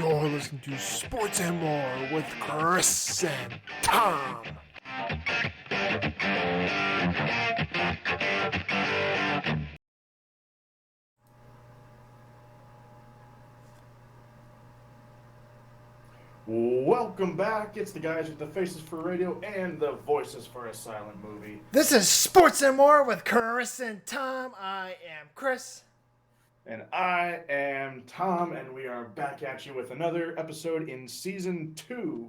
You're listening to Sports and More with Chris and Thom. Welcome back. It's the guys with the faces for radio and the voices for a silent movie. This is Sports and More with Chris and Thom. I am Chris. And I am Thom, and we are back at you with another episode in season 2.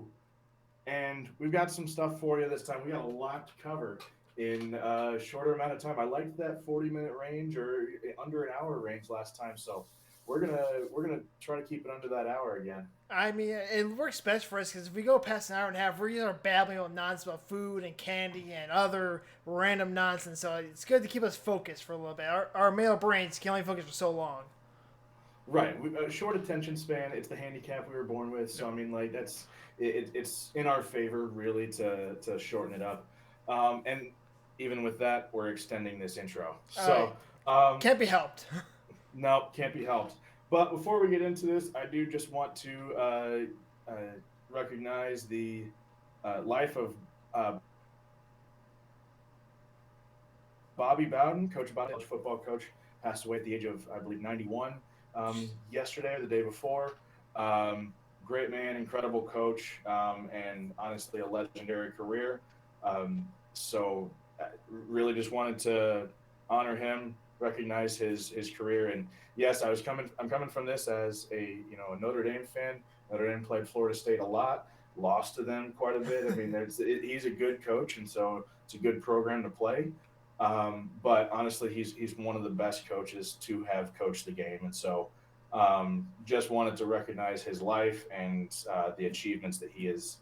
And we've got some stuff for you this time. We got a lot to cover in a shorter amount of time. I liked that 40-minute range or under an hour range last time, so we're gonna try to keep it under that hour again. I mean, it works best for us because if we go past an hour and a half, we're either babbling on nonsense about food and candy and other random nonsense. So it's good to keep us focused for a little bit. Our male brains can only focus for so long. Right, short attention span. It's the handicap we were born with. So I mean, like it's in our favor really to shorten it up. And even with that, we're extending this intro. So can't be helped. No, can't be helped. But before we get into this, I do just want to recognize the life of Bobby Bowden, Coach Bowden, football coach, passed away at the age of, I believe, 91 yesterday or the day before. Great man, incredible coach, and honestly a legendary career. So really just wanted to honor him, recognize his career. And yes, I'm coming from this as a Notre Dame fan. Notre Dame played Florida State a lot, lost to them quite a bit. I mean, he's a good coach, and so it's a good program to play. But honestly, he's one of the best coaches to have coached the game. And so just wanted to recognize his life and the achievements that he has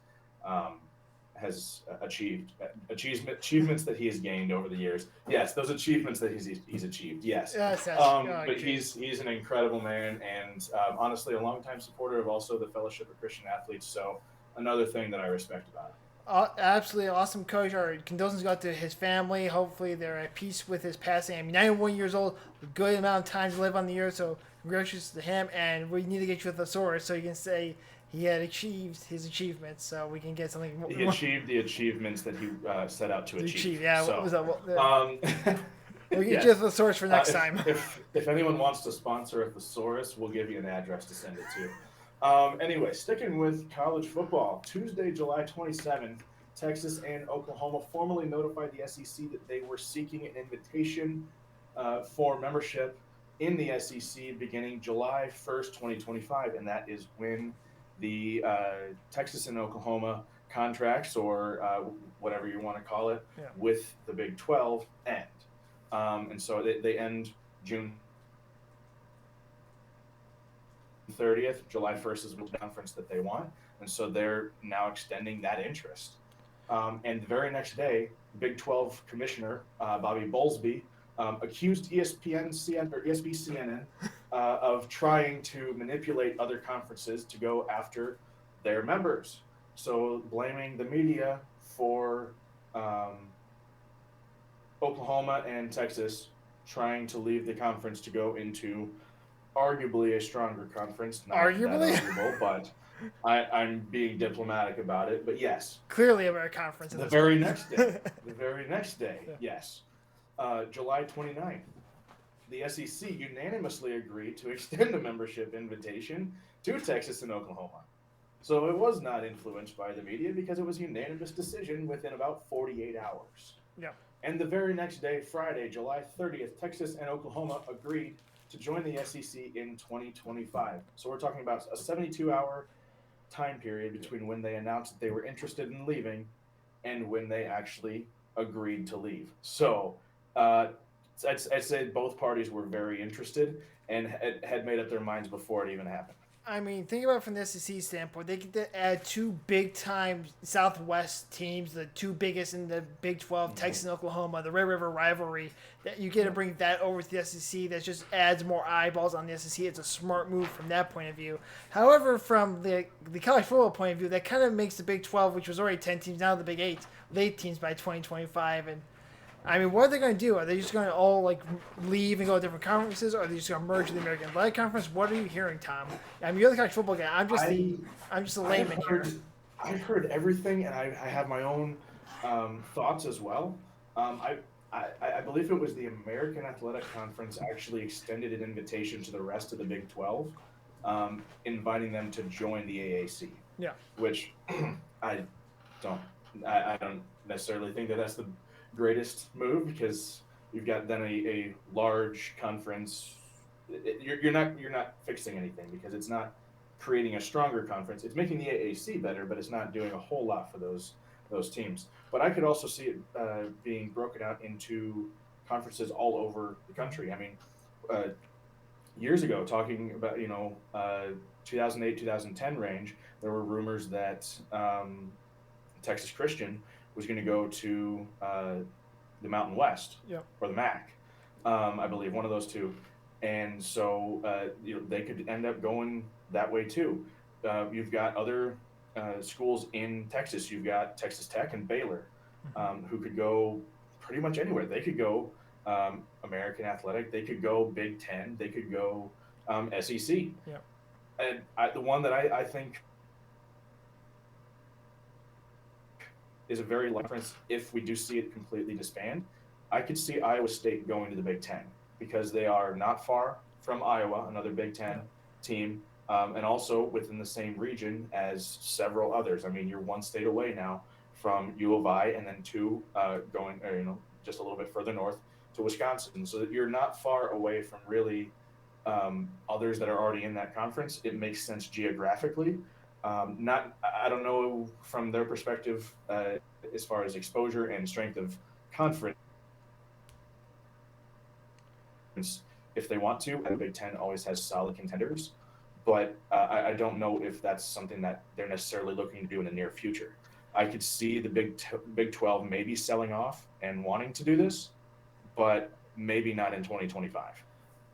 achievements that he has gained over the years. Yes, those achievements that he's achieved. Yes. But he's an incredible man, and honestly, a longtime supporter of also the Fellowship of Christian Athletes. So another thing that I respect about him. Absolutely awesome coach. Our condolences go out to his family. Hopefully they're at peace with his passing. I mean, 91 years old, a good amount of time to live on the earth, so congratulations to him. And we need to get you a thesaurus so you can say he had achieved his achievements, so we can get something more. He achieved the achievements that he set out to achieve. Yeah, so, what was that? We'll get you a thesaurus for next time. If anyone wants to sponsor a thesaurus, we'll give you an address to send it to. Anyway, sticking with college football, Tuesday, July 27th, Texas and Oklahoma formally notified the SEC that they were seeking an invitation for membership in the SEC beginning July 1st, 2025, and that is when the Texas and Oklahoma contracts, or whatever you want to call it, with the Big 12 end. And so they end June 30th. July 1st is the conference that they want, and so they're now extending that interest. And the very next day, Big 12 Commissioner Bobby Bowlesby accused ESPN of trying to manipulate other conferences to go after their members. So blaming the media for Oklahoma and Texas trying to leave the conference to go into arguably a stronger conference. Not arguably? That arguable, but I'm being diplomatic about it. But yes. Clearly a better conference. The very next day, yes. July 29th, the SEC unanimously agreed to extend a membership invitation to Texas and Oklahoma. So it was not influenced by the media because it was a unanimous decision within about 48 hours. Yeah. And the very next day, Friday, July 30th, Texas and Oklahoma agreed to join the SEC in 2025. So we're talking about a 72-hour time period between when they announced that they were interested in leaving and when they actually agreed to leave. So I'd say both parties were very interested and had made up their minds before it even happened. I mean, think about it from the SEC standpoint. They get to add two big-time Southwest teams, the two biggest in the Big 12, Texas and Oklahoma, the Red River rivalry. That you get to bring that over to the SEC. That just adds more eyeballs on the SEC. It's a smart move from that point of view. However, from the college football point of view, that kind of makes the Big 12, which was already 10 teams, now the Big 8, with 8 teams by 2025. And I mean, what are they going to do? Are they just going to all like leave and go to different conferences, or are they just going to merge with the American Athletic Conference? What are you hearing, Tom? I mean, you're the college football guy. I I'm just a I've layman here. heard I've heard everything, and I have my own thoughts as well. Um, I, I believe it was the American Athletic Conference actually extended an invitation to the rest of the Big 12, inviting them to join the AAC, Yeah. which I don't I don't necessarily think that that's the greatest move because you've got then a large conference. You're not fixing anything because it's not creating a stronger conference. It's making the AAC better, but it's not doing a whole lot for those teams. But I could also see it being broken out into conferences all over the country. I mean, uh, years ago, talking about 2008 2010 range, there were rumors that Texas Christian was going to go to the Mountain West Yep. or the MAC, I believe one of those two, and so they could end up going that way too. You've got other schools in Texas. You've got Texas Tech and Baylor, who could go pretty much anywhere. They could go American Athletic. They could go Big Ten. They could go SEC. Yep. And the one that I think is a very light difference if we do see it completely disband. I could see Iowa State going to the Big Ten because they are not far from Iowa, another Big Ten team, and also within the same region as several others. I mean, you're one state away now from U of I, and then two going, just a little bit further north to Wisconsin. So that you're not far away from really others that are already in that conference. It makes sense geographically. I don't know from their perspective as far as exposure and strength of conference if they want to. The Big Ten always has solid contenders, but I don't know if that's something that they're necessarily looking to do in the near future. I could see the Big 12 maybe selling off and wanting to do this, but maybe not in 2025.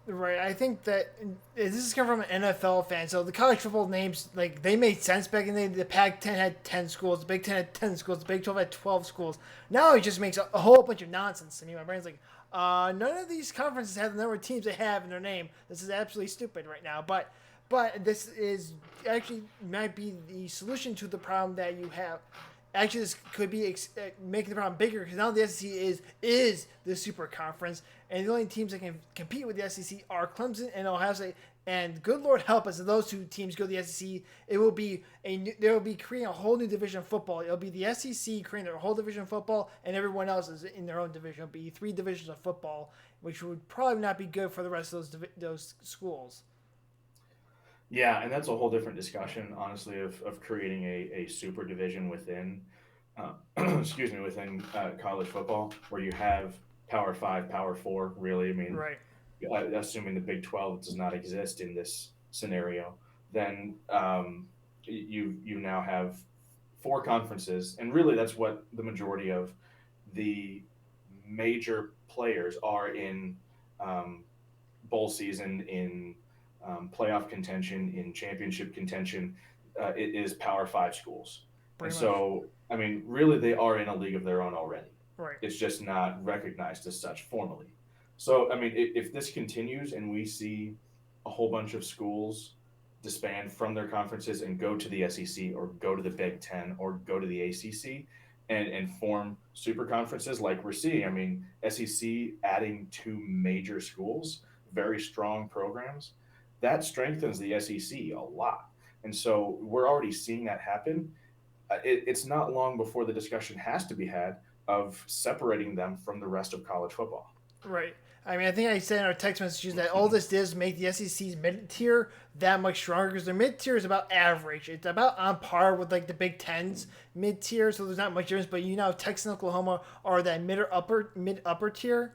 Right. I think that this is coming from an NFL fan. So the college football names, like, they made sense back in the day. The Pac-10 had 10 schools. The Big 10 had 10 schools. The Big 12 had 12 schools. Now it just makes a whole bunch of nonsense to me. My brain's like, none of these conferences have the number of teams they have in their name. This is absolutely stupid right now. But this is actually might be the solution to the problem that you have. Actually, this could be making the problem bigger because now the SEC is the super conference, and the only teams that can compete with the SEC are Clemson and Ohio State. And good Lord help us, if those two teams go to the SEC, they will be creating a whole new division of football. It'll be the SEC creating their whole division of football, and everyone else is in their own division. It'll be 3 divisions of football, which would probably not be good for the rest of those schools. Yeah, and that's a whole different discussion, honestly, of creating a super division within, within college football, where you have Power Five, Power Four. Really, I mean, Right. assuming the Big 12 does not exist in this scenario, then you now have 4 conferences, and really that's what the majority of the major players are in bowl season, in playoff contention, in championship contention. It is Power Five schools, and Pretty much. so I mean, really, they are in a league of their own already. Right. It's just not recognized as such formally. So, I mean, if this continues and we see a whole bunch of schools disband from their conferences and go to the SEC or go to the Big Ten or go to the ACC and form super conferences like we're seeing, I mean, SEC adding 2 major schools, very strong programs, that strengthens the SEC a lot. And so we're already seeing that happen. It's not long before the discussion has to be had of separating them from the rest of college football. Right. I mean, I think I said in our text messages that all this is make the SEC's mid tier that much stronger because their mid tier is about average. It's about on par with like the Big Ten's mid tier, so there's not much difference. But Texas and Oklahoma are that mid upper tier.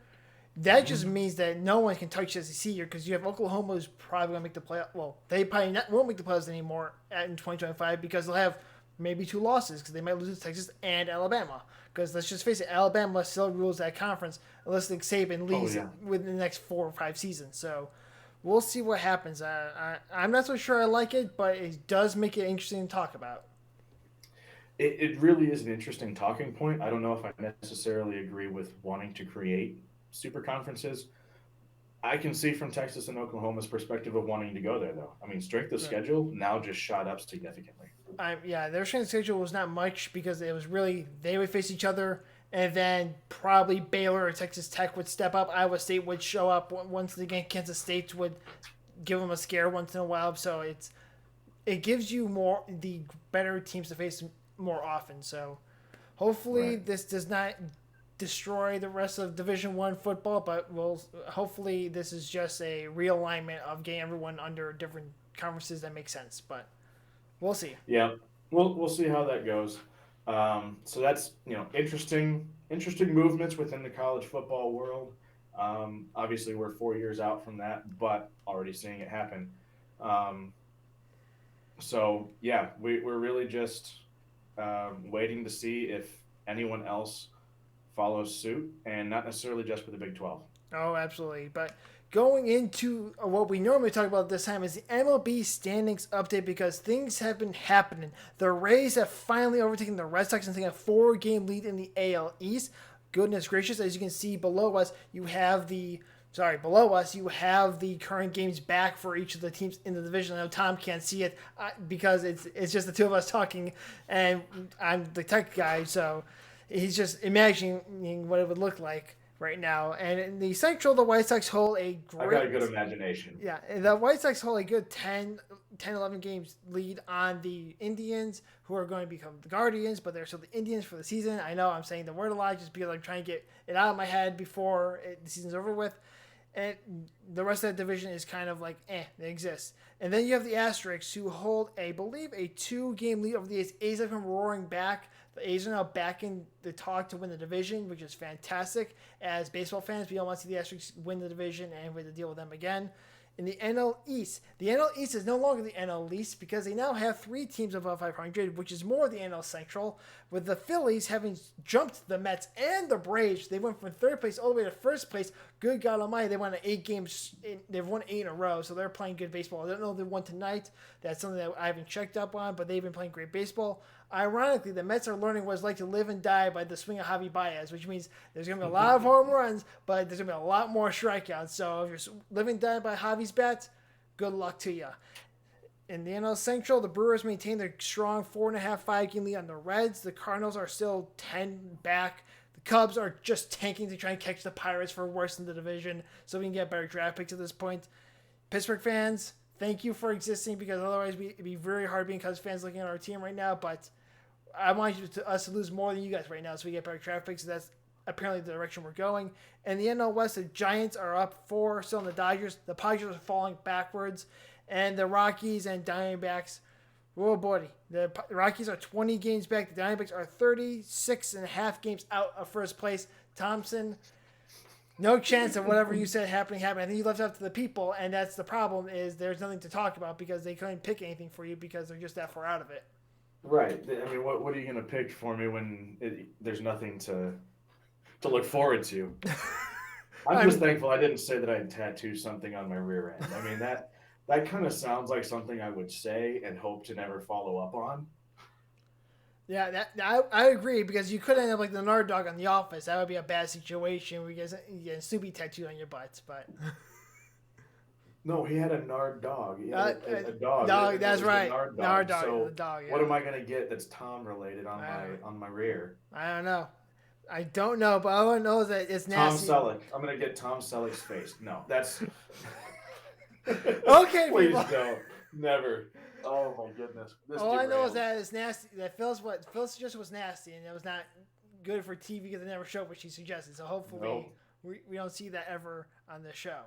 That just means that no one can touch the SEC here because you have Oklahoma who's probably going to make the playoff. Well, they probably won't make the playoffs anymore in 2025 because they'll have maybe 2 losses because they might lose to Texas and Alabama. Because let's just face it, Alabama still rules that conference unless Nick Saban leaves within the next 4 or 5 seasons. So we'll see what happens. I'm not so sure I like it, but it does make it interesting to talk about. it really is an interesting talking point. I don't know if I necessarily agree with wanting to create super conferences. I can see from Texas and Oklahoma's perspective of wanting to go there, though. I mean, strength of Right. schedule now just shot up significantly. Yeah, their strength schedule was not much because it was really they would face each other, and then probably Baylor or Texas Tech would step up. Iowa State would show up once again. Kansas State would give them a scare once in a while. So it gives you more the better teams to face more often. So hopefully Right. this does not destroy the rest of Division One football, but hopefully this is just a realignment of getting everyone under different conferences that make sense. But we'll see. Yeah, we'll see how that goes. So that's interesting movements within the college football world. Obviously, we're 4 years out from that, but already seeing it happen. Um, so yeah, we're really just waiting to see if anyone else follows suit, and not necessarily just for the Big 12. Oh, absolutely. But going into what we normally talk about this time is the MLB standings update because things have been happening. The Rays have finally overtaken the Red Sox and taken a 4-game lead in the AL East. Goodness gracious, as you can see below us, below us, you have the current games back for each of the teams in the division. I know Thom can't see it because it's just the two of us talking, and I'm the tech guy, so he's just imagining what it would look like right now. And in the Central, the White Sox hold a I've got a great. good imagination. Yeah, the White Sox hold a good 11 games lead on the Indians, who are going to become the Guardians, but they're still the Indians for the season. I know I'm saying the word a lot just because I'm trying to get it out of my head before the season's over with. And the rest of that division is kind of like, they exist. And then you have the Asterisks, who hold, I believe, a 2-game lead over the A's. A's have come roaring back. The A's are now back in the talk to win the division, which is fantastic. As baseball fans, we don't want to see the Asterisks win the division and we have to deal with them again. In the NL East is no longer the NL East because they now have 3 teams above 500, which is more the NL Central, with the Phillies having jumped the Mets and the Braves. They went from 3rd place all the way to 1st place. Good God Almighty, they won 8 games. They've won 8 in a row, so they're playing good baseball. I don't know if they won tonight. That's something that I haven't checked up on, but they've been playing great baseball. Ironically, the Mets are learning what it's like to live and die by the swing of Javi Baez, which means there's going to be a lot of home runs, but there's going to be a lot more strikeouts. So if you're living and dying by Javi's bats, good luck to you. In the NL Central, the Brewers maintain their strong 4.5, 5-game lead on the Reds. The Cardinals are still 10 back. The Cubs are just tanking to try and catch the Pirates for worse in the division so we can get better draft picks at this point. Pittsburgh fans, thank you for existing because otherwise it'd be very hard being Cubs fans looking at our team right now, but I want us to lose more than you guys right now so we get better draft picks. So that's apparently the direction we're going. And the NL West, the Giants are up 4 still on the Dodgers. The Padres are falling backwards. And the Rockies and Diamondbacks, oh boy, the Rockies are 20 games back. The Diamondbacks are 36.5 games out of first place. Thompson, no chance of whatever you said happening. I think you left it up to the people, and that's the problem is there's nothing to talk about because they couldn't pick anything for you because they're just that far out of it. Right. I mean, what are you going to pick for me when there's nothing to look forward to? I'm just thankful I didn't say that I'd tattoo something on my rear end. I mean, that kind of sounds like something I would say and hope to never follow up on. Yeah, I agree because you could end up like the Nard Dog on The Office. That would be a bad situation where you get a Snoopy tattooed on your butt, but. No, he had a Nard dog. He had a dog. Dog, that's right. Nard dog. So the dog. Yeah. What am I gonna get that's Thom related on my rear? I don't know. I don't know, but all I know is that it's nasty. Thom Selleck. I'm gonna get Thom Selleck's face. No, that's. Okay, please people. don't. Never. Oh my goodness. All I know is that it's nasty. That Phil's suggested was nasty, and it was not good for TV because they never showed what she suggested. So hopefully we don't see that ever on the show.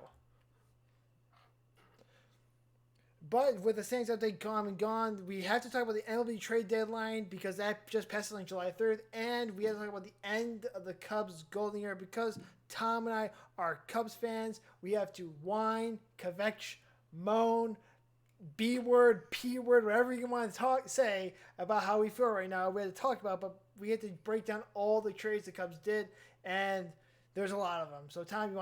But with the Saints update gone, we have to talk about the MLB Trade Deadline because that just passed on July 3rd, and we have to talk about the end of the Cubs' golden era because Thom and I are Cubs fans. We have to whine, kvetch, moan, B word, P word, whatever you want to say about how we feel right now. We had to talk about, but we had to break down all the trades the Cubs did, and there's a lot of them. So, Thom, you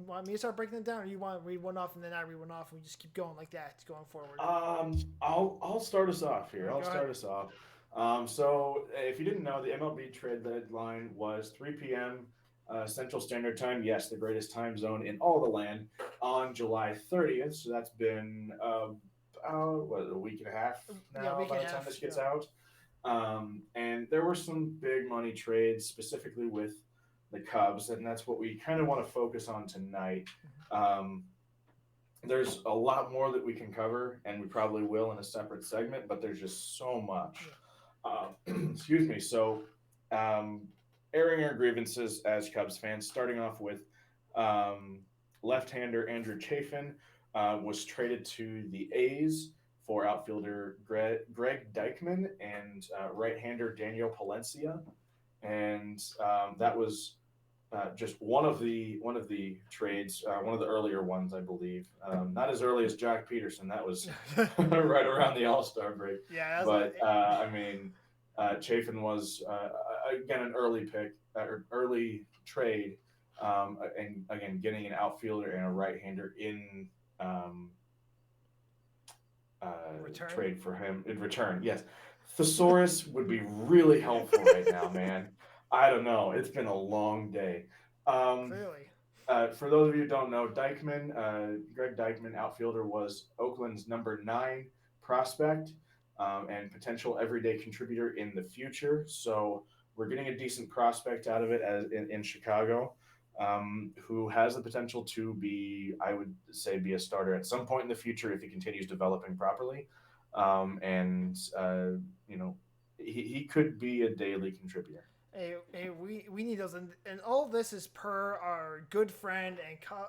want me to start breaking them down, or you want to read one off and then I read one off, and we just keep going like that going forward? I'll start us off here. I'll start us off. So if you didn't know, the MLB trade deadline was 3 p.m. Central Standard Time. Yes, the greatest time zone in all the land on July 30th. So that's been what, a week and a half Yeah, now week by and the a time half. this Yeah. gets out. And there were some big money trades specifically with the Cubs, and that's what we kind of want to focus on tonight. Um, there's a lot more that we can cover, and we probably will in a separate segment, but there's just so much. Yeah. Excuse me. So, um, airing our grievances as Cubs fans, starting off with um, left-hander Andrew Chafin was traded to the A's for outfielder Greg Dykman and right-hander Daniel Palencia, and that was just one of the trades, one of the earlier ones, I believe. Not as early as Jack Peterson. That was right around the All Star break. Yeah, that's But I mean, Chafin was again an early pick or early trade, and again getting an outfielder and a right hander in um, return. trade for him in return. Yes, thesaurus would be really helpful right now, man. I don't know. It's been a long day. Um, Clearly. for those of you who don't know, Greg Dykman, outfielder, was Oakland's number 9 prospect and potential everyday contributor in the future. So we're getting a decent prospect out of it as in Chicago, who has the potential to be, I would say, be a starter at some point in the future if he continues developing properly. And you know, he could be a daily contributor. Hey, we need those, and all this is per our good friend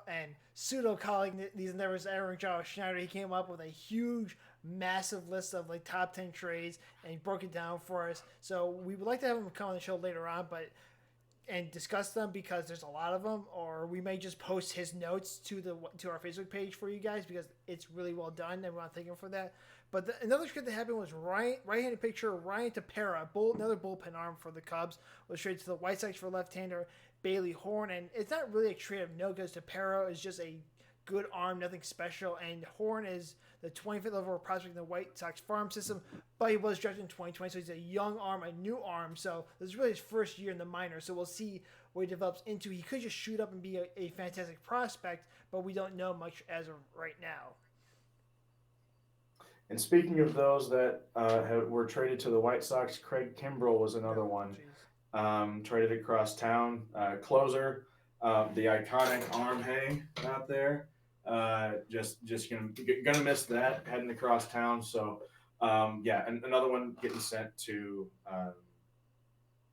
and pseudo colleague these endeavors, Aaron Josh Schneider. He came up with a huge, massive list of like top 10 trades, and he broke it down for us. So we would like to have him come on the show later on, but and discuss them because there's a lot of them, or we may just post his notes to our Facebook page for you guys because it's really well done, and we want to thank him for that. But another trade that happened was right-handed pitcher Ryan Tepera, another bullpen arm for the Cubs, was traded to the White Sox for left-hander Bailey Horn, and it's not really a trade of no because Tepera is just a good arm, nothing special. And Horn is the 25th overall prospect in the White Sox farm system, but he was drafted in 2020, so he's a young arm, a new arm. So this is really his first year in the minors. So we'll see what he develops into. He could just shoot up and be a fantastic prospect, but we don't know much as of right now. And speaking of those that were traded to the White Sox, Craig Kimbrell was another No, one jeez. traded across town. Closer, the iconic arm hang out there. Just gonna miss that heading across town. So yeah, and another one getting sent to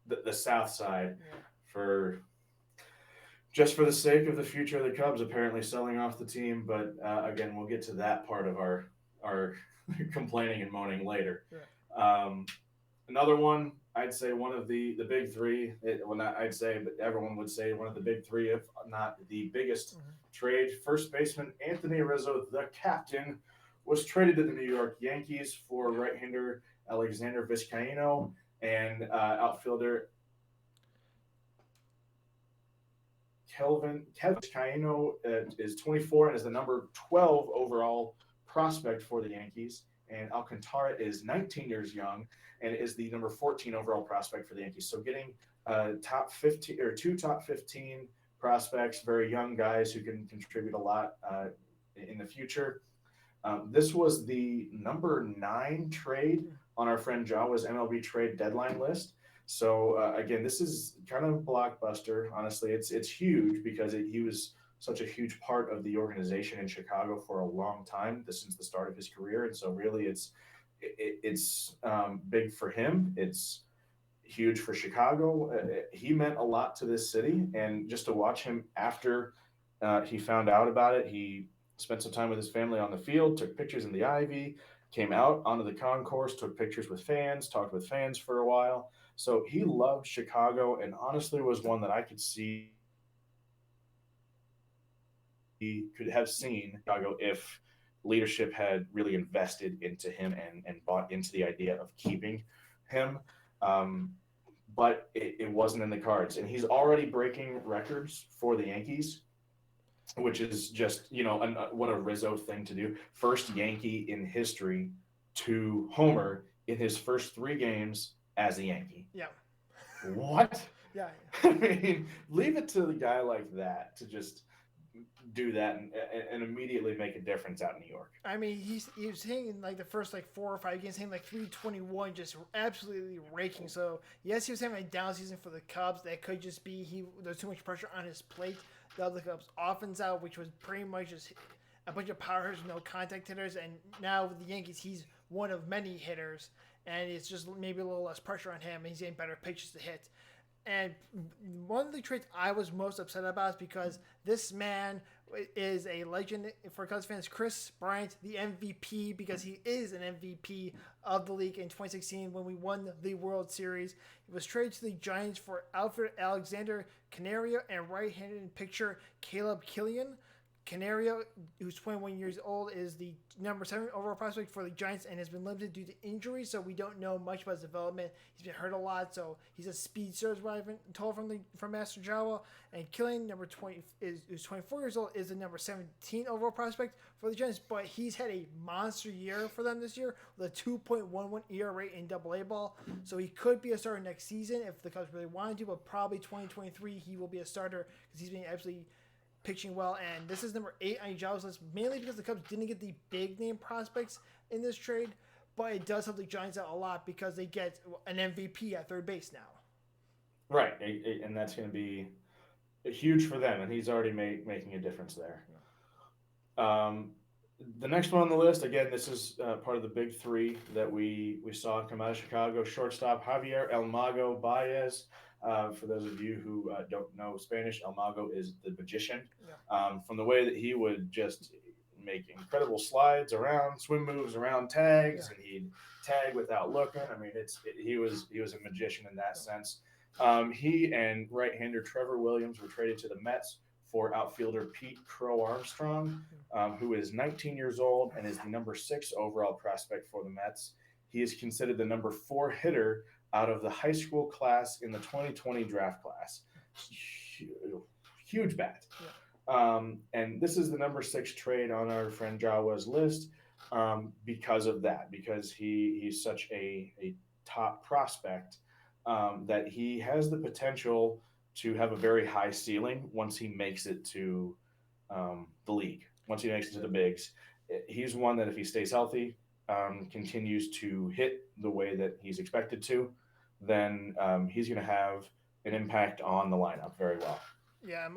the South Side Yeah. for just for the sake of the future of the Cubs, apparently selling off the team. But again, we'll get to that part of our complaining and moaning later. Yeah. Um, another one, I'd say one of the big three. Well, not I'd say, but everyone would say one of the big three, if not the biggest trade. First baseman Anthony Rizzo, the captain, was traded to the New York Yankees for right-hander Alexander Vizcaino and outfielder Kevin Vizcaino is 24 and is the number 12 overall prospect for the Yankees. And Alcantara is 19 years young and is the number 14 overall prospect for the Yankees. So getting top 15 or 2 top 15 prospects, very young guys who can contribute a lot in the future. This was the number 9 trade on our friend Jawa's MLB Trade Deadline list. So again, this is kind of blockbuster. Honestly, it's huge because he was such a huge part of the organization in Chicago for a long time, since the start of his career, and so really it's big for him. It's huge for Chicago. He meant a lot to this city, and just to watch him after he found out about it, he spent some time with his family on the field, took pictures in the Ivy, came out onto the concourse, took pictures with fans, talked with fans for a while. So he loved Chicago, and honestly was one that I could see he could have seen Chicago if leadership had really invested into him and bought into the idea of keeping him. Um, but it wasn't in the cards. And he's already breaking records for the Yankees, which is just, what a Rizzo thing to do. First Yankee in history to homer in his first 3 games as a Yankee. Yeah. What? Yeah. I mean, leave it to the guy like that to just do that and immediately make a difference out in New York. I mean, he was hitting in like the first like 4 or 5 games, hitting like 321, just absolutely raking. So yes, he was having a down season for the Cubs. That could just be there's too much pressure on his plate. The other Cubs offense out, which was pretty much just a bunch of power hitters, no contact hitters, and now with the Yankees, he's one of many hitters, and it's just maybe a little less pressure on him, and he's getting better pitches to hit. And one of the traits I was most upset about is because this man is a legend for Cubs fans. Chris Bryant, the MVP, because he is an MVP of the league in 2016 when we won the World Series. He was traded to the Giants for outfielder Alexander Canario and right-handed pitcher Caleb Killian. Canario, who's 21 years old, is the number 7 overall prospect for the Giants and has been limited due to injury, so we don't know much about his development. He's been hurt a lot, so he's a speedster, as what I've been told from Master Jawa. And Killian, number 20, who's 24 years old, is the number 17 overall prospect for the Giants, but he's had a monster year for them this year with a 2.11 ERA in Double-A ball, so he could be a starter next season if the Cubs really wanted to, but probably 2023 he will be a starter because he's been absolutely pitching well, and this is number 8 on Jawa's list, mainly because the Cubs didn't get the big name prospects in this trade, but it does help the Giants out a lot because they get an MVP at third base now. Right, and that's going to be huge for them, and he's already making a difference there. The next one on the list, again, this is part of the big 3 that we saw come out of Chicago. Shortstop Javier El Mago Baez. For those of you who don't know Spanish, El Mago is the magician. Yeah. From the way that he would just make incredible slides around, swim moves around tags, and he'd tag without looking. I mean, he was a magician in that sense. He and right-hander Trevor Williams were traded to the Mets for outfielder Pete Crow Armstrong, who is 19 years old and is the number 6 overall prospect for the Mets. He is considered the number 4 hitter out of the high school class in the 2020 draft class. Huge bat. Yeah. And this is the number 6 trade on our friend Jawa's list because of that, because he's such a top prospect that he has the potential to have a very high ceiling once he makes it to the league, once he makes it to the bigs. He's one that if he stays healthy, continues to hit the way that he's expected to, then he's going to have an impact on the lineup very well. Yeah,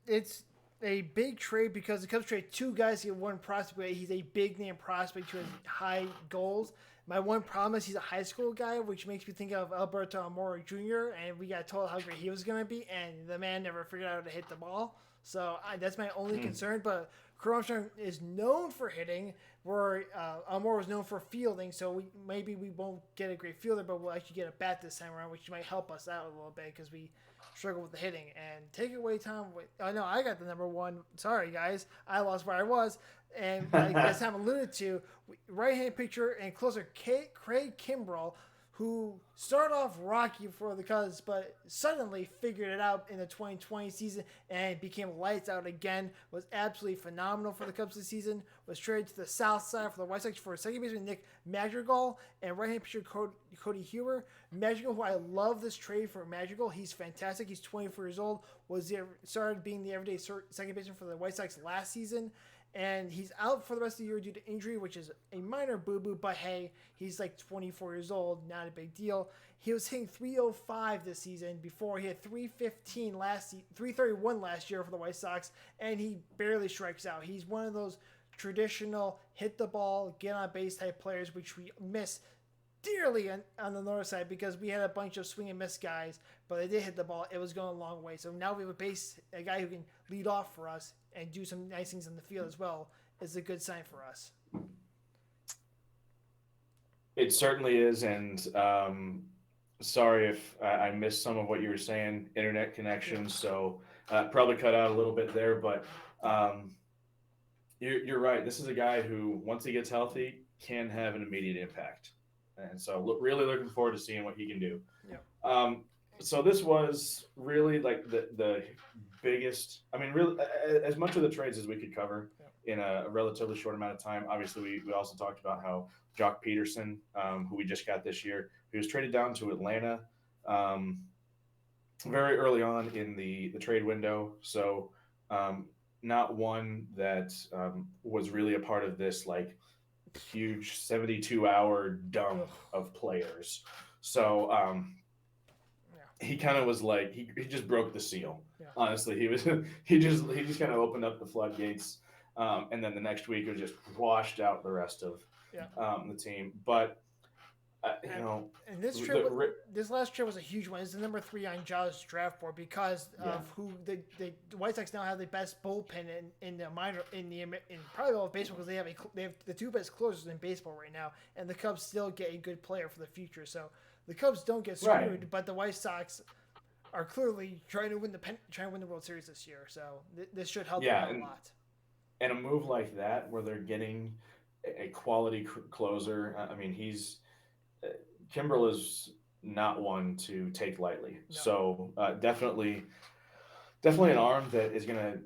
it's a big trade because the Cubs trade 2 guys to get 1 prospect. He's a big name prospect who has high goals. My one problem is he's a high school guy, which makes me think of Alberto Amora Jr., and we got told how great he was going to be, and the man never figured out how to hit the ball. So that's my only concern, but Crow Armstrong is known for hitting, where Amora was known for fielding, so maybe we won't get a great fielder, but we'll actually get a bat this time around, which might help us out a little bit because we struggle with the hitting. And take it away, Thom. Oh, no, I got the number 1. Sorry, guys. I lost where I was. And as Thom alluded to, right-hand pitcher and closer Craig Kimbrell, who started off rocky for the Cubs, but suddenly figured it out in the 2020 season and became lights out again, was absolutely phenomenal for the Cubs this season, was traded to the South Side for the White Sox for second baseman Nick Madrigal and right-hand pitcher Cody Huber. Madrigal, who I love this trade for Madrigal, he's fantastic. He's 24 years old, started being the everyday second baseman for the White Sox last season. And he's out for the rest of the year due to injury, which is a minor boo-boo, but hey, he's like 24 years old, not a big deal. He was hitting 305 this season before he had 331 last year for the White Sox, and he barely strikes out. He's one of those traditional hit the ball, get on base type players, which we miss dearly on the north side because we had a bunch of swing and miss guys, but they did hit the ball. It was going a long way. So now we have a guy who can lead off for us and do some nice things in the field as well. Is a good sign for us. It certainly is, and sorry if I missed some of what you were saying, internet connections, so probably cut out a little bit there, but you're right. This is a guy who, once he gets healthy, can have an immediate impact. And so really looking forward to seeing what he can do. Yeah. So this was really like the biggest. I mean, really, as much of the trades as we could cover Yeah. in a relatively short amount of time. Obviously, we also talked about how Jock Peterson, who we just got this year, he was traded down to Atlanta um, very early on in the trade window. So um, not one that was really a part of this like huge 72-hour dump Ugh. of players. So Yeah. he kind of was like he just broke the seal. Yeah. Honestly, he just kind of opened up the floodgates, and then the next week it was just washed out the rest of Yeah. the team. But you And, know, and this trip, the this last trip was a huge one. It's the number 3 on Jaws draft board because yeah, of who the White Sox now have the best bullpen in the minor in probably all of baseball because they have the two best closers in baseball right now, and the Cubs still get a good player for the future. So the Cubs don't get screwed, right, but the White Sox are clearly trying to win the World Series this year. So this should help them yeah, out a lot. and a move like that where they're getting a quality closer. I mean, he's uh, Kimbrel is not one to take lightly. No. So definitely an arm that is going to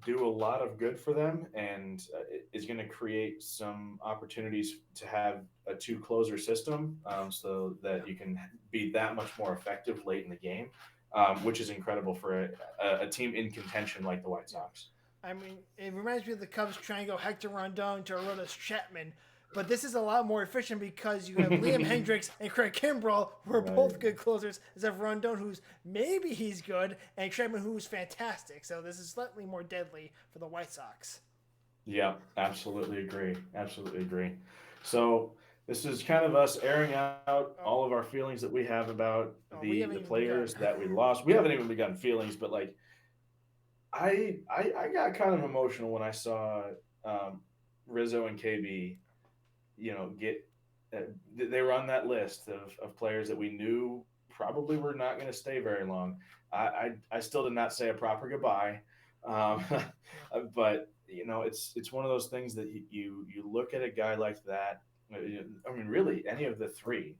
do a lot of good for them and is going to create some opportunities to have a two closer system so Yeah. that you can be that much more effective late in the game, which is incredible for a team in contention like the White Yeah. Sox. I mean, it reminds me of the Cubs trying to go Hector Rondon to Aroldis Chapman, but this is a lot more efficient because you have Liam Hendricks and Craig Kimbrell, who are Right. both good closers, instead of Rondon, who's maybe he's good, and Chapman, who's fantastic. So this is slightly more deadly for the White Sox. Yeah, absolutely agree. Absolutely agree. So this is kind of us airing out all Oh, of our feelings that we have about we the haven't even begun. players that we lost. We haven't even begun feelings, but like I got kind of emotional when I saw um, Rizzo and KB, get uh, they were on that list of players that we knew probably were not going to stay very long. I still did not say a proper goodbye, um, Yeah. but it's one of those things that you look at a guy like that. I mean, really, any of the three,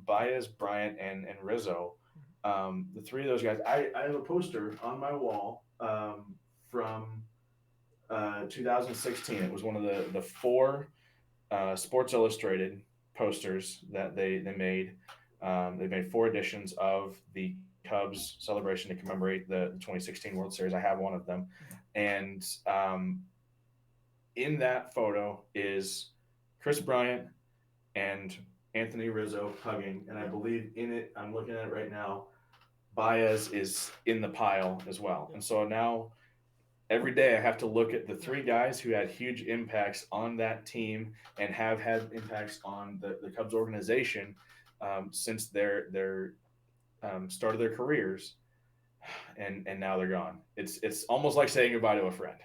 Baez, Bryant, and Rizzo, the three of those guys. I have a poster on my wall from 2016. It was one of the four Sports Illustrated posters that they made. They made four editions of the Cubs celebration to commemorate the 2016 World Series. I have one of them, and in that photo is Chris Bryant and Anthony Rizzo hugging, and I Yep. believe in it. I'm looking at it right now. Baez is in the pile as well, Yep. and so now every day I have to look at the Yeah. three guys who had huge impacts on that team and have had impacts on the Cubs organization since their start of their careers, and now they're gone. It's almost like saying goodbye to a friend.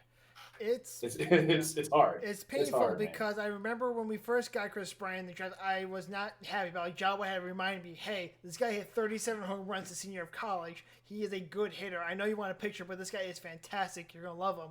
It's It's yeah. it's hard. It's It's painful hard, man. because I remember when we first got Chris Bryant in the draft, I was not happy about it. Jawa had reminded me, hey, this guy hit 37 home runs the senior of college. He is a good hitter. I know you want a picture, but this guy is fantastic. You're going to love him.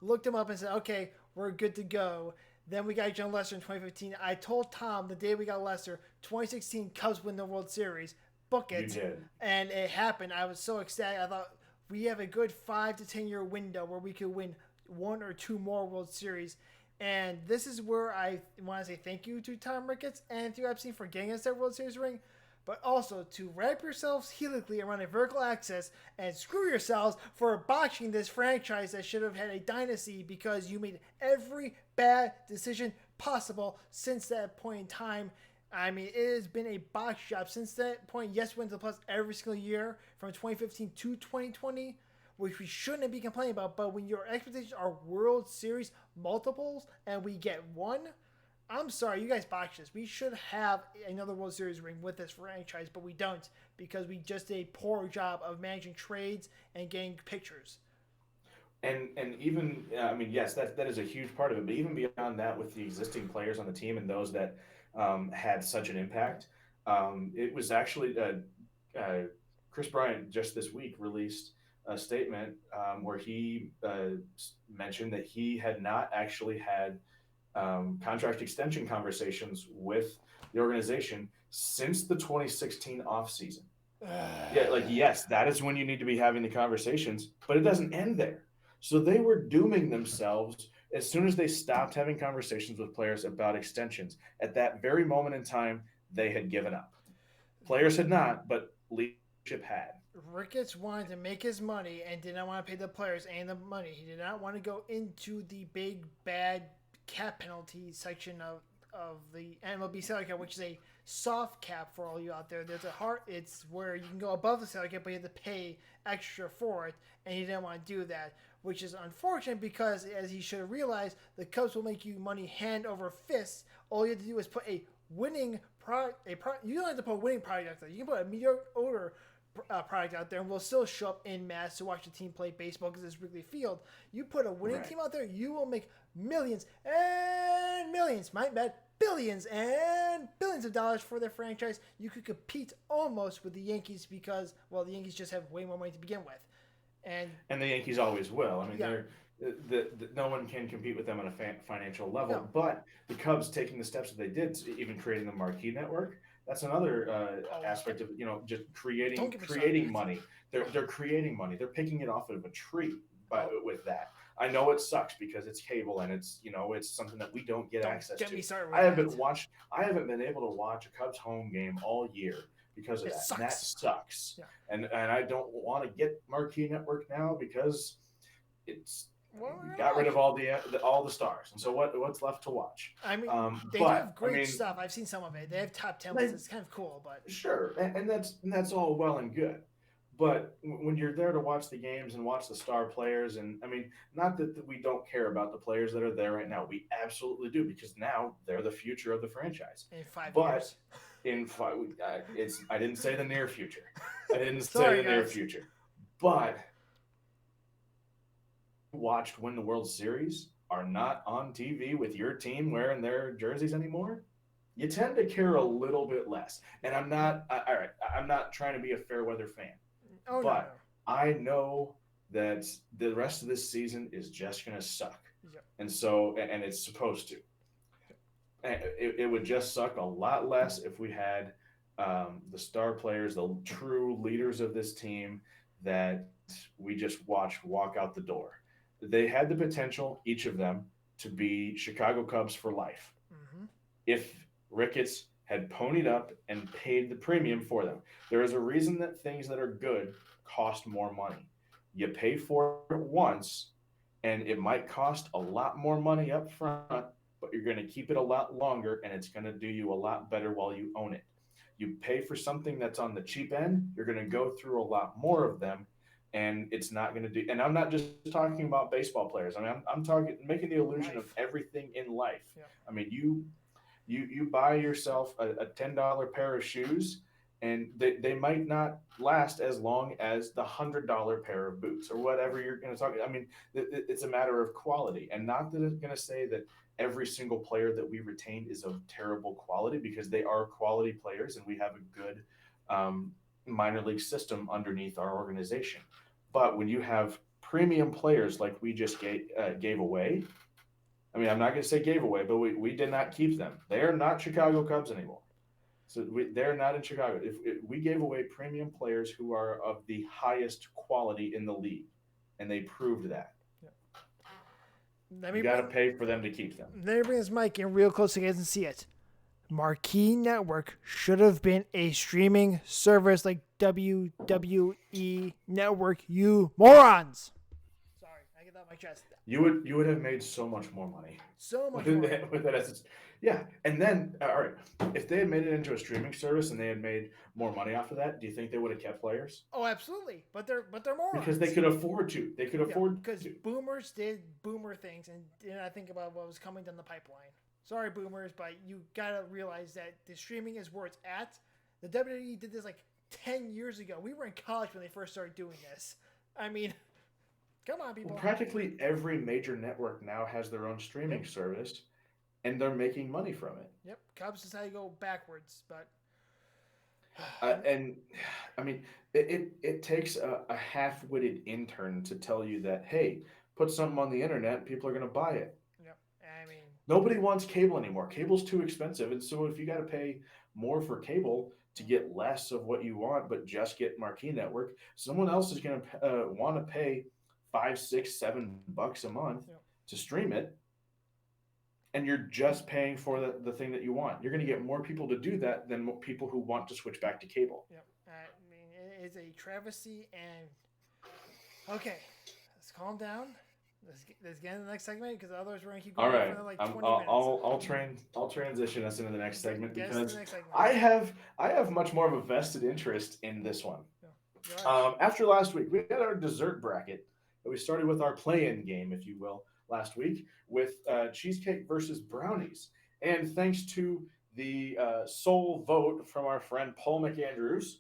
Looked him up and said, okay, we're good to go. Then we got John Lester in 2015. I told Thom the day we got Lester, 2016 Cubs win the World Series. Book You it. did. And it happened. I was so ecstatic. I thought we have a good 5 to 10 year window where we could win one or two more World Series. And this is where I want to say thank you to Tom Ricketts and Anthony Epstein for getting us that World Series ring, but also to wrap yourselves helically around a vertical axis and screw yourselves for botching this franchise that should have had a dynasty because you made every bad decision possible since that point in time. I mean, it has been a box job since that point. Yes, we went to the plus every single year from 2015 to 2020, which we shouldn't be complaining about. But when your expectations are World Series multiples and we get one, I'm sorry, you guys botched this. We should have another World Series ring with this franchise, but we don't because we just did a poor job of managing trades and getting pictures. And even I mean, yes, that is a huge part of it. But even beyond that, with the existing players on the team and those that had such an impact, it was actually Chris Bryant just this week released a statement where he mentioned that he had not actually had contract extension conversations with the organization since the 2016 offseason. Yeah, like yes, that is when you need to be having the conversations, but it doesn't end there. So they were dooming themselves as soon as they stopped having conversations with players about extensions. At that very moment in time, they had given up. Players had not, but leadership had. Ricketts wanted to make his money and did not want to pay the players and the money. He did not want to go into the big bad cap penalty section of the MLB salary cap, which is a soft cap for all you out there. There's a hard. It's where you can go above the salary cap, but you have to pay extra for it, and he didn't want to do that, which is unfortunate because, as he should have realized, the Cubs will make you money hand over fist. All you have to do is put a winning product. You don't have to put a winning product out there. You can put a mediocre product out there and will still show up in mass to watch the team play baseball because it's Wrigley Field. You put a winning team out there, you will make millions and millions, might bet billions and billions of dollars for their franchise. You could compete almost with the Yankees because, well, the Yankees just have way more money to begin with. And the Yankees always will. I mean, no one can compete with them on a financial level. No. But the Cubs taking the steps that they did, even creating the marquee network, that's another aspect of just creating money. They're creating money. They're picking it off of a tree with that. I know it sucks because it's cable and it's it's something that we don't get access to. I haven't been able to watch a Cubs home game all year because of that. And that sucks. Yeah. And I don't want to get marquee network now because it's got rid of all the stars, and so what's left to watch? I mean, they do have great stuff. I've seen some of it. They have top 10 lists. It's kind of cool, but sure, and that's all well and good. But when you're there to watch the games and watch the star players, and I mean, not that we don't care about the players that are there right now. We absolutely do because now they're the future of the franchise. In 5 years. In 5, I didn't say the near future. I didn't say the near future, but watched win the World Series are not on TV with your team wearing their jerseys anymore, you tend to care a little bit less. And I'm not I'm not trying to be a fair weather fan. Oh, but no. I know that the rest of this season is just going to suck. Yep. And so and it's supposed to. It would just suck a lot less if we had the star players, the true leaders of this team that we just watched walk out the door. They had the potential, each of them, to be Chicago Cubs for life. Mm-hmm. If Ricketts had ponied up and paid the premium for them. There is a reason that things that are good cost more money. You pay for it once, and it might cost a lot more money up front, but you're going to keep it a lot longer, and it's going to do you a lot better while you own it. You pay for something that's on the cheap end, you're going to go through a lot more of them, and it's not going to do. And I'm not just talking about baseball players. I mean, I'm talking making the illusion of everything in life. Yeah. I mean, you buy yourself a $10 pair of shoes, and they might not last as long as the $100 pair of boots or whatever you're going to talk. I mean, it's a matter of quality, and not that it's going to say that every single player that we retain is of terrible quality, because they are quality players, and we have a good minor league system underneath our organization. But when you have premium players like we just gave away, I mean, I'm not going to say gave away, but we did not keep them. They are not Chicago Cubs anymore. So they're not in Chicago. If we gave away premium players who are of the highest quality in the league, and they proved that. You got to pay for them to keep them. Let me bring this mic in real close so you guys can see it. Marquee Network should have been a streaming service like WWE Network, you morons. Sorry, I get that off my chest. You would have made so much more money. So much more. With that, yeah. And then, all right, if they had made it into a streaming service and they had made more money off of that, do you think they would have kept players? Oh, absolutely. But they're morons. Because they could afford to. They could afford to. Because boomers did boomer things, and did not think about what was coming down the pipeline. Sorry, boomers, but you gotta realize that the streaming is where it's at. The WWE did this like 10 years ago. We were in college when they first started doing this. I mean, come on, people. Well, practically every major network now has their own streaming service, and they're making money from it. Yep, Cubs decided to go backwards, but and I mean, it takes a half-witted intern to tell you that, hey, put something on the internet, people are going to buy it. Yep, I mean, nobody wants cable anymore. Cable's too expensive, and so if you got to pay more for cable, to get less of what you want, but just get Marquee Network, someone else is going to want to pay $5, $6, $7 a month to stream it, and you're just paying for the thing that you want. You're going to get more people to do that than people who want to switch back to cable. Yep. I mean, it is a travesty, and okay, let's calm down. Let's get into the next segment because otherwise we're gonna keep going for another 20 minutes. I'll transition us into the next segment because next segment. I have much more of a vested interest in this one. Yeah. After last week, we had our dessert bracket. We started with our play-in game, if you will, last week with cheesecake versus brownies, and thanks to the sole vote from our friend Paul McAndrews.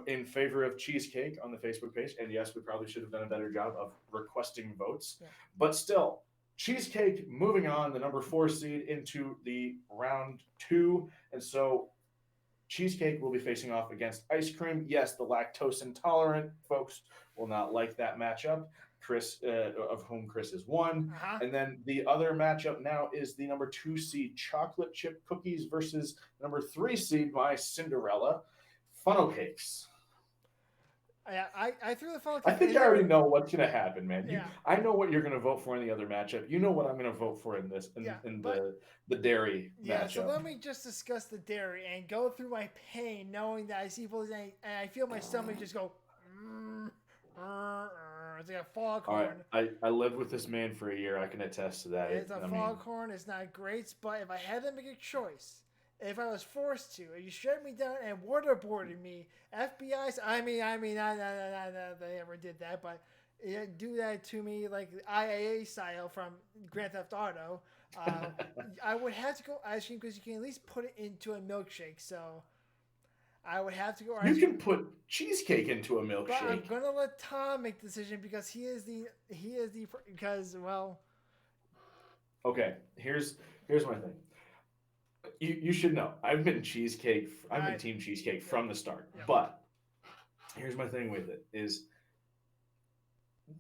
In favor of cheesecake on the Facebook page. And yes, we probably should have done a better job of requesting votes. Yeah. But still, cheesecake moving on, the number 4 seed into the round 2. And so cheesecake will be facing off against ice cream. Yes, the lactose intolerant folks will not like that matchup. Chris, of whom Chris is one. Uh-huh. And then the other matchup now is the number 2 seed chocolate chip cookies versus number 3 seed my Cinderella funnel cakes. Yeah, I threw the funnel cake. I think I already know what's going to happen, man. Yeah. I know what you're going to vote for in the other matchup. You know what I'm going to vote for in this, the dairy matchup. So let me just discuss the dairy and go through my pain knowing that I see people and I feel my stomach just go, it's like a foghorn. Right. I lived with this man for a year. I can attest to that. It's a foghorn. It's not great, but if I had to make a choice, if I was forced to, if you shut me down and waterboarded me, FBI's, I mean, they ever did that, but do that to me like IAA style from Grand Theft Auto, I would have to go ice cream because you can at least put it into a milkshake. So I would have to go ice cream. You can put cheesecake into a milkshake. But I'm gonna let Thom make the decision because well. Okay, here's my thing. You should know. I've been team cheesecake from the start. Yeah. But here's my thing with it is,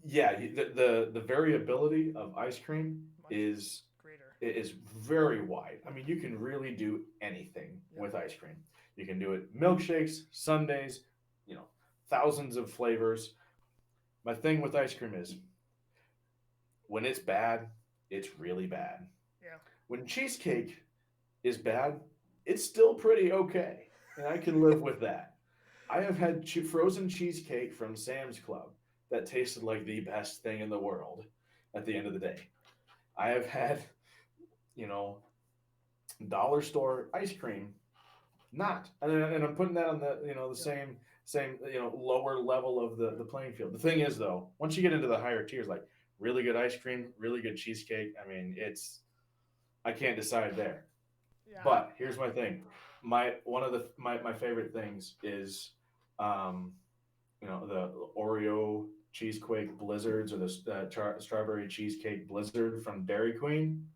the variability of ice cream is greater. It is very wide. I mean, you can really do anything with ice cream. You can do it milkshakes, sundaes, thousands of flavors. My thing with ice cream is when it's bad, it's really bad. Yeah. When cheesecake is bad, it's still pretty okay, and I can live with that. I have had frozen cheesecake from Sam's Club that tasted like the best thing in the world at the end of the day. I have had, dollar store ice cream, not, and I'm putting that on the same lower level of the playing field. The thing is, though, once you get into the higher tiers, like really good ice cream, really good cheesecake, I mean, I can't decide there. Yeah. But here's my thing. My favorite things is, the Oreo cheesecake blizzards or the strawberry cheesecake blizzard from Dairy Queen.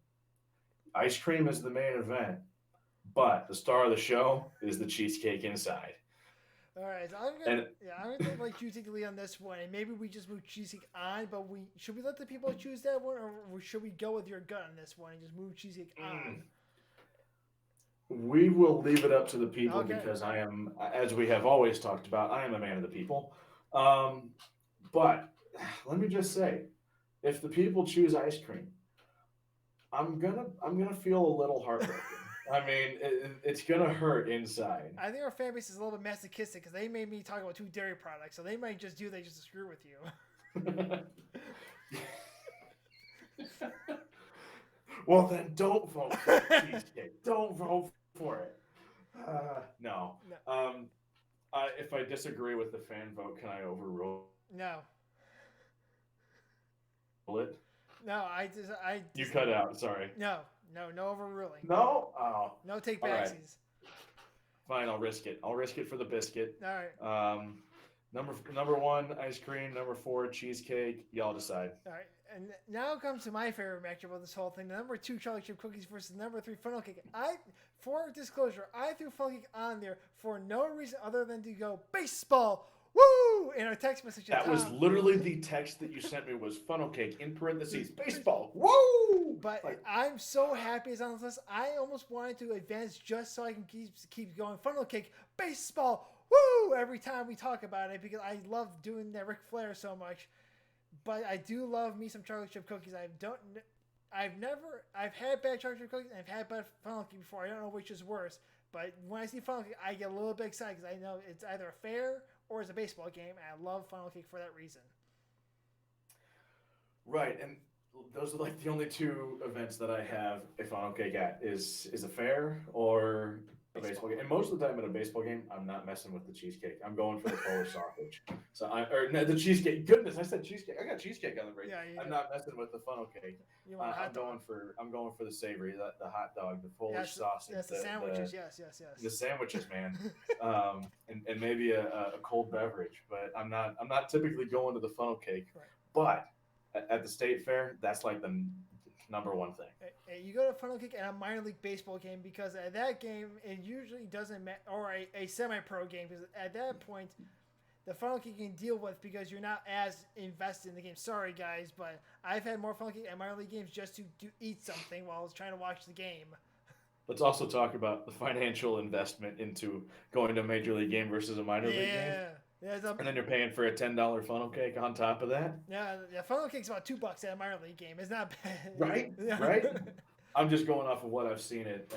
Ice cream is the main event, but the star of the show is the cheesecake inside. All right, so I'm gonna like you take the lead on this one, and maybe we just move cheesecake on. But should we let the people choose that one, or should we go with your gut on this one and just move cheesecake on? We will leave it up to the people because I am, as we have always talked about, I am a man of the people. But let me just say, if the people choose ice cream, I'm gonna feel a little heartbroken. I mean, it's gonna hurt inside. I think our fan base is a little bit masochistic because they made me talk about 2 dairy products, so they might just do that just to screw with you. Well, then don't vote for cheesecake. Don't vote for it. No. If I disagree with the fan vote, can I overrule? No. It? No, You cut out. Sorry. No overruling. No. Oh. No take backsies. Right. Fine, I'll risk it. I'll risk it for the biscuit. All right. Number 1, ice cream. Number 4, cheesecake. Y'all decide. All right. And now comes to my favorite matchup of this whole thing. The number 2 chocolate chip cookies versus number 3 funnel cake. For disclosure, I threw funnel cake on there for no reason other than to go baseball. Woo! In our text message. That was literally the text that you sent me was funnel cake in parentheses baseball. Woo! But Like, I'm so happy it's on this list. I almost wanted to advance just so I can keep going. Funnel cake, baseball, woo! Every time we talk about it because I love doing that Ric Flair so much. But I do love me some chocolate chip cookies. I've had bad chocolate chip cookies and I've had bad funnel cake before. I don't know which is worse. But when I see funnel cake, I get a little bit excited because I know it's either a fair or it's a baseball game, and I love funnel cake for that reason. Right, and those are like the only two events that I have a funnel cake at is a fair or a baseball game. And most of the time at a baseball game, I'm not messing with the cheesecake. I'm going for the Polish sausage. The cheesecake. Goodness, I said cheesecake. I got cheesecake on the brain. Yeah, I'm not messing with the funnel cake. I'm going for the savory, the hot dog, the Polish sausage. Yes, the sandwiches. Yes. The sandwiches, man. And maybe a cold beverage. But I'm not typically going to the funnel cake. Right. But at the state fair, that's like the number one thing. You go to funnel cake at a minor league baseball game because at that game it usually doesn't matter, or a semi-pro game because at that point the funnel cake you can deal with because you're not as invested in the game. Sorry guys, but I've had more funnel cake at minor league games just to eat something while I was trying to watch the game. Let's also talk about the financial investment into going to a major league game versus a minor league game. Yeah, and then you're paying for a $10 funnel cake on top of that. Yeah, funnel cake's about $2 at a minor league game. It's not bad. Right, right. I'm just going off of what I've seen at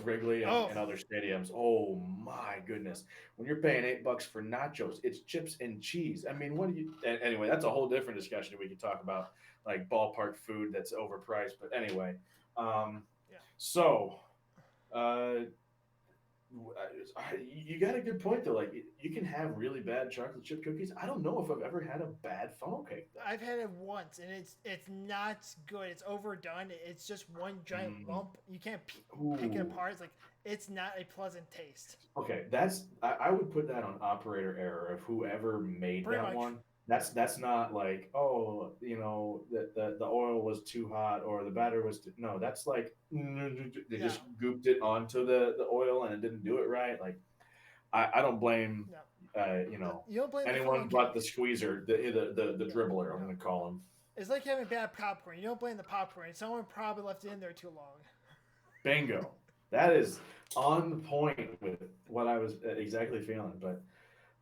Wrigley and other stadiums. Oh my goodness! When you're paying $8 for nachos, it's chips and cheese. I mean, what do you? Anyway, that's a whole different discussion. We could talk about like ballpark food that's overpriced. But anyway, so. You got a good point though. Like you can have really bad chocolate chip cookies. I don't know if I've ever had a bad funnel cake though. I've had it once, and it's not good. It's overdone. It's just one giant lump. You can't pick it apart. It's not a pleasant taste. Okay, I would put that on operator error of whoever made Pretty that much. one. That's not like the oil was too hot or the batter was no. That's like they just gooped it onto the oil and it didn't do it right. Like I don't blame you don't blame anyone but the squeezer, the dribbler. I'm gonna call him. It's like having bad popcorn. You don't blame the popcorn. Someone probably left it in there too long. Bingo. That is on point with what I was exactly feeling, but.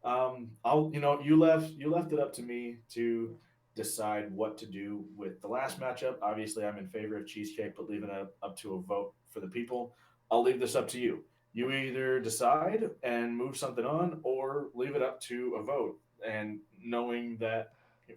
You left it up to me to decide what to do with the last matchup. Obviously, I'm in favor of cheesecake, but leaving it up to a vote for the people. I'll leave this up to you. You either decide and move something on or leave it up to a vote. And knowing that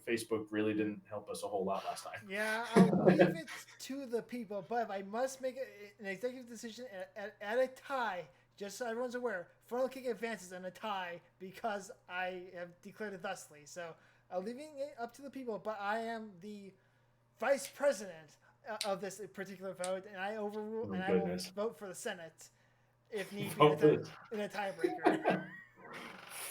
Facebook really didn't help us a whole lot last time. Yeah, I'll leave it to the people, but if I must make an executive decision at a tie, just so everyone's aware, funnel cake advances in a tie because I have declared it thusly. So I'm leaving it up to the people, but I am the vice president of this particular vote, and I overrule and I will vote for the Senate if need be in a tiebreaker.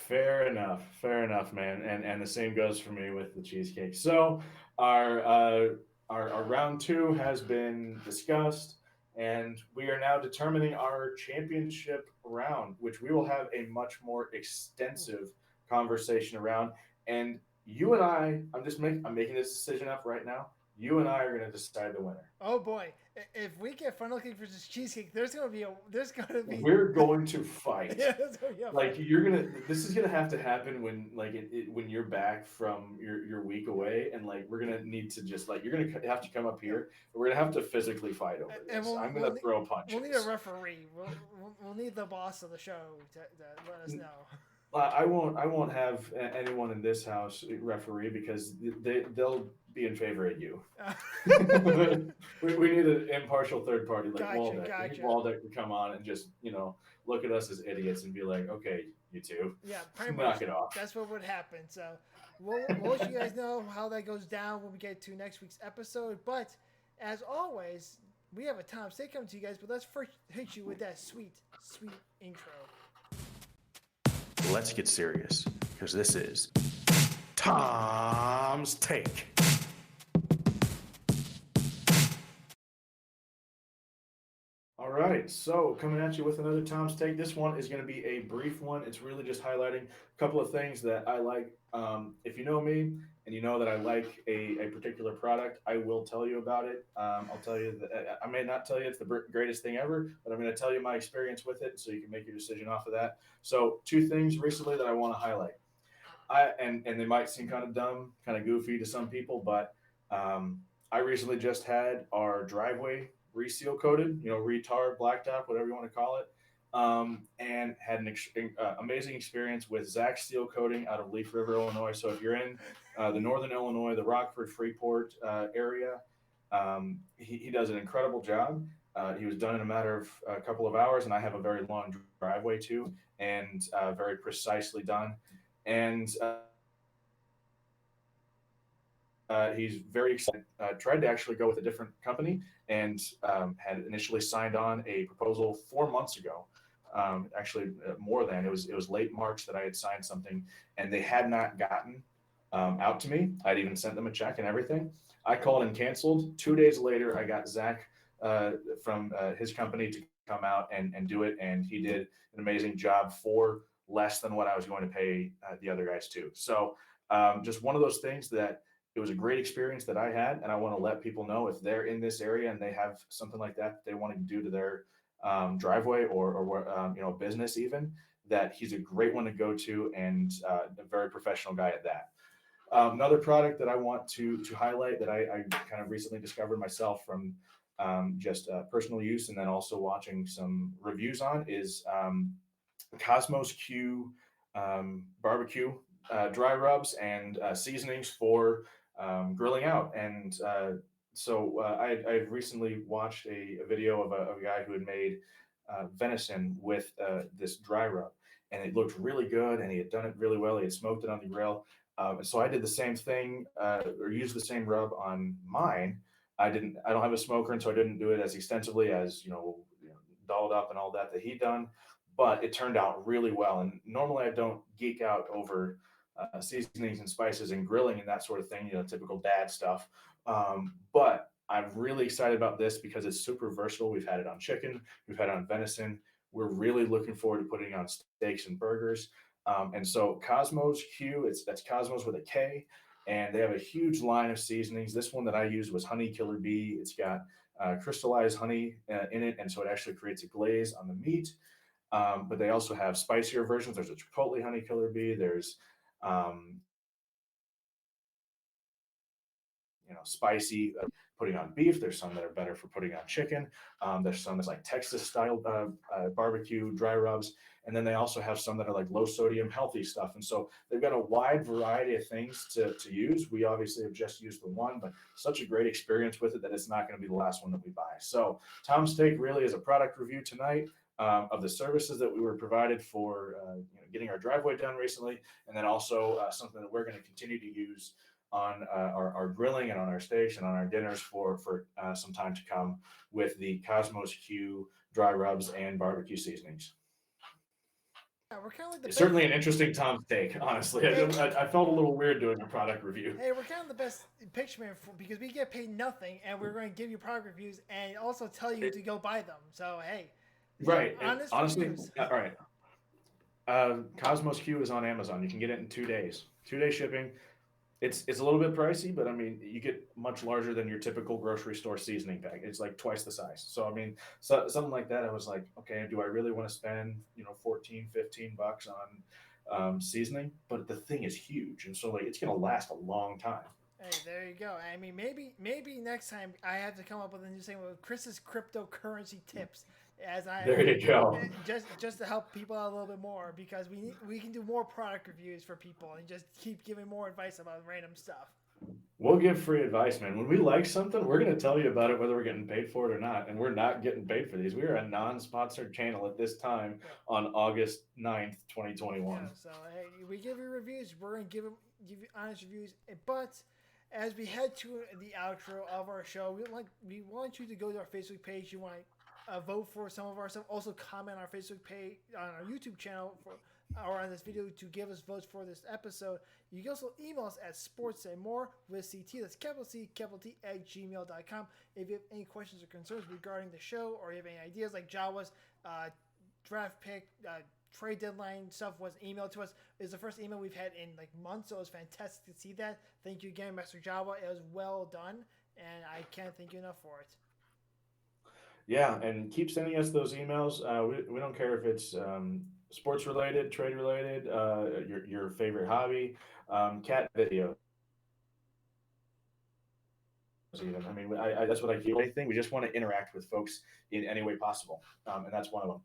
Fair enough, man. And the same goes for me with the cheesecake. So our round 2 has been discussed. And we are now determining our championship round, which we will have a much more extensive conversation around. And you and I'm making this decision up right now. You and I are going to decide the winner. Oh boy! If we get funnel cake versus cheesecake, We're going to fight. Yeah, This is gonna have to happen when when you're back from your week away, and we're gonna need to just you're gonna have to come up here. We're gonna have to physically fight over this. I'm gonna throw punches. We'll need a referee. We'll need the boss of the show to let us know. I won't have anyone in this house referee because they'll be in favor of you. we need an impartial third party like Waldeck. Gotcha. Waldeck to come on and just look at us as idiots and be like, okay, you two, knock it off. That's what would happen. So we'll let you guys know how that goes down when we get to next week's episode. But as always, we have a Thom Stay coming to you guys. But let's first hit you with that sweet intro. Let's get serious, because this is Thom's Take. All right, so coming at you with another Tom's Take. This one is going to be a brief one. It's really just highlighting a couple of things that I like. If you know me and you know that I like a particular product, I will tell you about it. I'll tell you that I may not tell you it's the greatest thing ever, but I'm going to tell you my experience with it so you can make your decision off of that. So, two things recently that I want to highlight. And they might seem kind of dumb, kind of goofy to some people, but I recently just had our driveway reseal coated, retar, blacktop, whatever you want to call it, and had an amazing experience with Zach Steel Coating out of Leaf River, Illinois. So if you're in the northern Illinois, the Rockford, Freeport area, he does an incredible job. He was done in a matter of a couple of hours, and I have a very long driveway too, and very precisely done. And he's very excited. Tried to actually go with a different company and had initially signed on a proposal 4 months ago. Actually, more than it was late March that I had signed something, and they had not gotten out to me. I'd even sent them a check and everything. I called and canceled. 2 days later, I got Zach from his company to come out and do it, and he did an amazing job for less than what I was going to pay the other guys too. So just one of those things that it was a great experience that I had, and I want to let people know if they're in this area and they have something like that they want to do to their driveway or business even, that he's a great one to go to and a very professional guy at that. Another product that I want to highlight that I kind of recently discovered myself from just personal use and then also watching some reviews on is Cosmos Q barbecue dry rubs and seasonings for grilling out. And I recently watched a video of a guy who had made venison with this dry rub, and it looked really good, and he had done it really well. He had smoked it on the grill. And so I did the same thing or used the same rub on mine. I don't have a smoker, and so I didn't do it as extensively as dolled up and all that he'd done, but it turned out really well. And normally I don't geek out over seasonings and spices and grilling and that sort of thing, typical dad stuff. But I'm really excited about this because it's super versatile. We've had it on chicken, we've had it on venison. We're really looking forward to putting it on steaks and burgers. And so Cosmos Q, that's Cosmos with a K, and they have a huge line of seasonings. This one that I used was Honey Killer Bee. It's got crystallized honey in it, and so it actually creates a glaze on the meat. But they also have spicier versions. There's a Chipotle Honey Killer Bee. There's spicy putting on beef. There's some that are better for putting on chicken. There's some that's like Texas style barbecue dry rubs. And then they also have some that are like low sodium healthy stuff. And so they've got a wide variety of things to use. We obviously have just used the one, but such a great experience with it that it's not going to be the last one that we buy. So Tom's Take really is a product review tonight. Of the services that we were provided for getting our driveway done recently, and then also something that we're going to continue to use on our grilling and on our steaks and on our dinners for some time to come with the Cosmos Q dry rubs and barbecue seasonings. Yeah, we're kind of like the It's best. certainly an interesting Tom's Take, honestly. I felt a little weird doing a product review. Hey, we're kind of the best pitchman because we get paid nothing, and we're going to give you product reviews and also tell you to go buy them. So hey, Right. And honest honestly, reviews. all right. Cosmos Q is on Amazon. You can get it in 2 days. 2 day shipping. It's a little bit pricey, but I mean, you get much larger than your typical grocery store seasoning bag. It's like twice the size. So I mean, something like that, I was like, okay, do I really want to spend 14, $15 on seasoning? But the thing is huge, and so like it's gonna last a long time. Hey, there you go. I mean, maybe next time I have to come up with a new thing with Chris's cryptocurrency tips, as I There you go. just to help people out a little bit more because we can do more product reviews for people and just keep giving more advice about random stuff. We'll give free advice, man. When we like something, we're going to tell you about it, whether we're getting paid for it or not. And we're not getting paid for these. We are a non-sponsored channel at this time Yeah. on August 9th, 2021. Yeah, so hey, we give you reviews. We're gonna give you honest reviews. But as we head to the outro of our show, we want you to go to our Facebook page. You want to vote for some of our stuff. Also comment on our Facebook page on our YouTube channel for or on this video to give us votes for this episode. You can also email us at sportsandmore with CT, that's capital C, capital T, at gmail.com. If you have any questions or concerns regarding the show, or you have any ideas like Jawa's draft pick, trade deadline stuff was emailed to us. It's the first email we've had in like months, so it was fantastic to see that. Thank you again, Master Jawa. It was well done, and I can't thank you enough for it. Yeah, and keep sending us those emails. We don't care if it's sports related, trade related, your favorite hobby, cat video. Even. I mean, that's what I keep anything. We just want to interact with folks in any way possible, and that's one of them.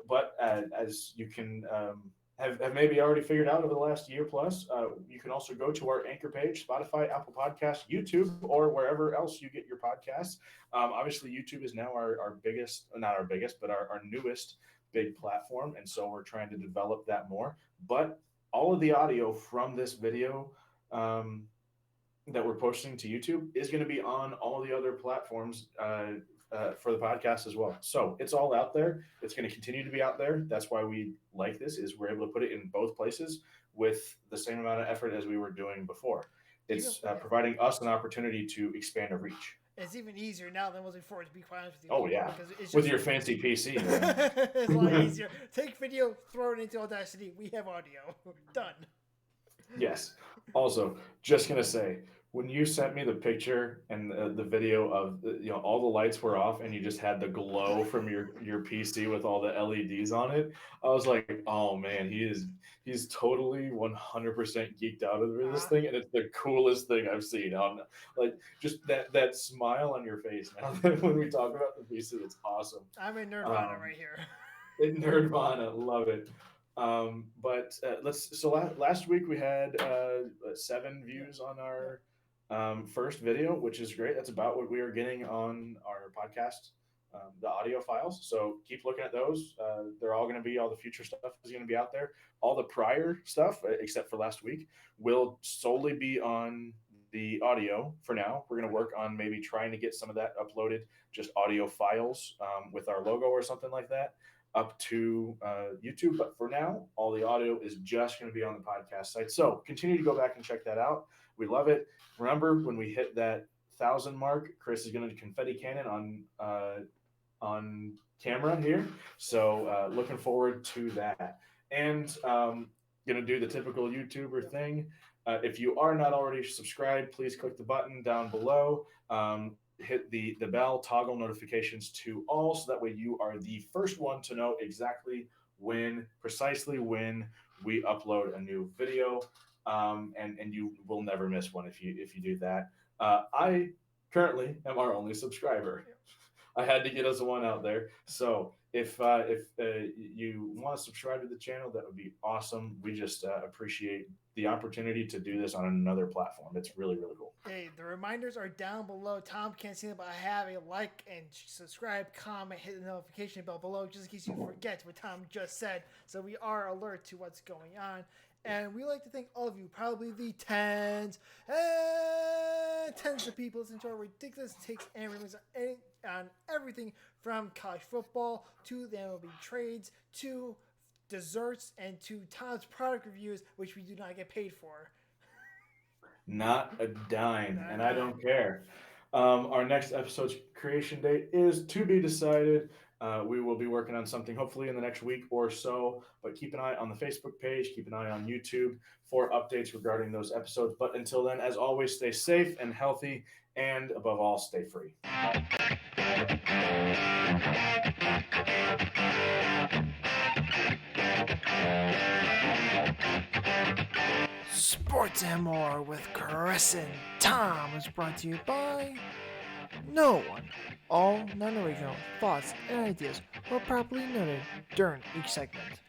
But as you can have maybe already figured out over the last year plus, you can also go to our Anchor page, Spotify, Apple Podcasts, YouTube, or wherever else you get your podcasts. Obviously, YouTube is now our biggest, not our biggest, but our newest big platform, and so we're trying to develop that more. But all of the audio from this video that we're posting to YouTube is going to be on all the other platforms for the podcast as well. So it's all out there. It's going to continue to be out there. That's why we like this, is we're able to put it in both places with the same amount of effort as we were doing before. It's providing us an opportunity to expand our reach. It's even easier now than it was before, to be quite honest with you. Oh, yeah. It's just, with your fancy PC. It's a lot easier. Take video, throw it into Audacity. We have audio. Done. Yes. Also, just going to say, when you sent me the picture and the video of, all the lights were off and you just had the glow from your PC with all the LEDs on it, I was like, oh man, he's totally 100% geeked out over this thing, and it's the coolest thing I've seen. Like, just that smile on your face now when we talk about the PC, it's awesome. I'm in Nerdvana right here. In Nerdvana, love it. Last week we had 7 views on our first video, which is great. That's about what we are getting on our podcast, the audio files. So keep looking at those. They're all going to be, all the future stuff is going to be out there. All the prior stuff, except for last week, will solely be on the audio for now. We're going to work on maybe trying to get some of that uploaded, just audio files with our logo or something like that, up to YouTube. But for now, all the audio is just going to be on the podcast site. So continue to go back and check that out. We love it. Remember, when we hit that 1,000 mark, Chris is going to confetti cannon on camera here. So looking forward to that. And going to do the typical YouTuber thing. If you are not already subscribed, please click the button down below. Hit the bell, toggle notifications to all, so that way you are the first one to know exactly precisely when we upload a new video, and you will never miss one if you do that. I currently am our only subscriber. I had to get us one out there. So if you want to subscribe to the channel, that would be awesome. We just appreciate the opportunity to do this on another platform. It's really, really cool. Hey, the reminders are down below. Thom can't see them, but I have a like and subscribe, comment, hit the notification bell below, just in case you forget what Thom just said. So we are alert to what's going on. And we like to thank all of you, probably the tens of people listening to our ridiculous takes and reviews on everything from college football to the MLB trades to desserts and to Thom's product reviews, which we do not get paid for. Not a dime, and I don't care. Our next episode's creation date is to be decided. We will be working on something hopefully in the next week or so, but keep an eye on the Facebook page, keep an eye on YouTube for updates regarding those episodes. But until then, as always, stay safe and healthy, and above all, stay free. Sports and More with Chris and Thom is brought to you by no one. All non-original thoughts and ideas were properly noted during each segment.